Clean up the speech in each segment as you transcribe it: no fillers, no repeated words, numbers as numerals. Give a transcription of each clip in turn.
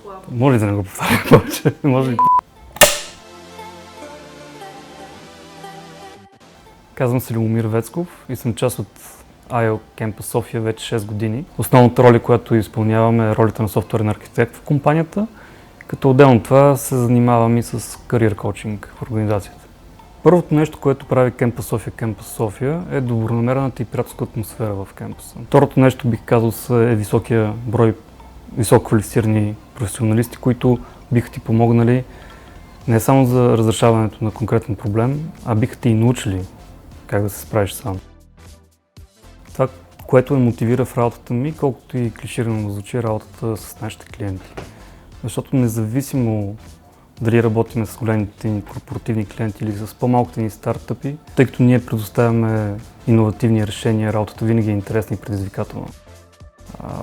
по-слабо. Може ли да не го повтарям повече? Може ли? Казвам се Любомир Вецков и съм част от IO Campus София вече 6 години. Основната роля, която изпълняваме, е ролята на софтуерен архитект в компанията, като отделно от това се занимавам и с кариер коучинг в организацията. Първото нещо, което прави Campus София е добронамерената и приятелска атмосфера в кемпуса. Второто нещо, бих казал, е високия брой високо квалифицирани професионалисти, които биха ти помогнали не само за разрешаването на конкретен проблем, а биха те и научили как да се справиш сам. Това, което ме мотивира в работата ми, колкото и клиширано да звучи, работата с нашите клиенти. Защото независимо дали работим с големите ни корпоративни клиенти или с по-малките ни стартъпи, тъй като ние предоставяме иновативни решения, работата винаги е интересна и предизвикателна.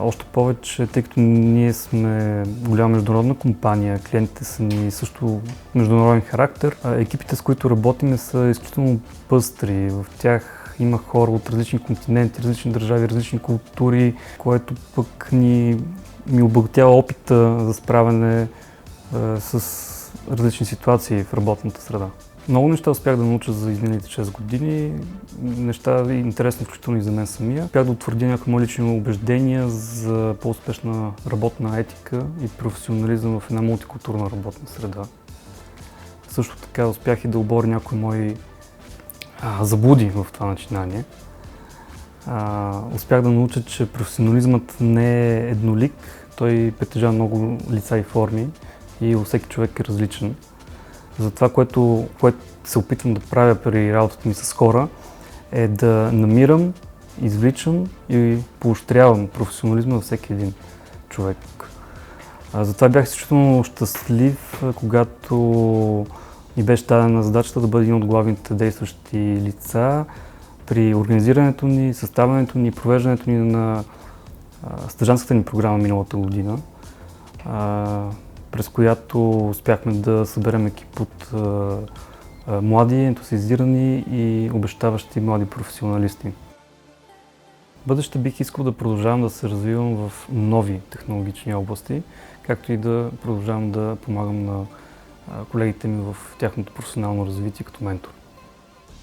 Още повече, тъй като ние сме голяма международна компания, клиентите са ни също международен характер, екипите, с които работим, са изключително пъстри. В тях има хора от различни континенти, различни държави, различни култури, което пък ми обогатява опита за справяне с различни ситуации в работната среда. Много неща успях да науча за изминалите 6 години, неща интересни включително и за мен самия. Успях да утвърдя някои мои лични убеждения за по-успешна работна етика и професионализъм в една мултикултурна работна среда. Също така успях и да оборя някои мои заблуди в това начинание. Успях да науча, че професионализмът не е еднолик, той притежава много лица и форми и всеки човек е различен. За това, което се опитвам да правя при работата ми с хора, е да намирам, извличам и поощрявам професионализма във всеки един човек. Затова бях изключително щастлив, когато ми беше дадена задачата да бъда един от главните действащи лица при организирането ни, съставянето ни, провеждането ни на стажантската ни програма миналата година, през която успяхме да съберем екип от млади, ентусиазирани и обещаващи млади професионалисти. В бъдеще бих искал да продължавам да се развивам в нови технологични области, както и да продължавам да помагам на колегите ми в тяхното професионално развитие като ментор.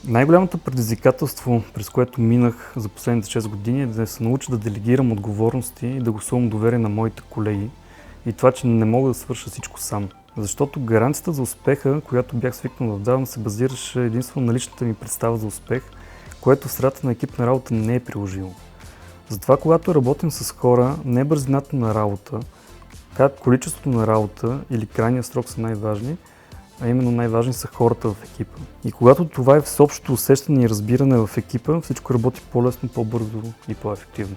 Най-голямото предизвикателство, през което минах за последните 6 години, е да се науча да делегирам отговорности и да гласувам доверие на моите колеги и това, че не мога да свърша всичко сам. Защото гаранцията за успеха, която бях свикнал да давам, се базираше единствено на личната ми представа за успех, което в средата на екипна работа не е приложимо. Затова, когато работим с хора, не бързината на работа, количеството на работа или крайния срок са най-важни, а именно най-важни са хората в екипа. И когато това е всеобщото усещане и разбиране в екипа, всичко работи по-лесно, по-бързо и по-ефективно.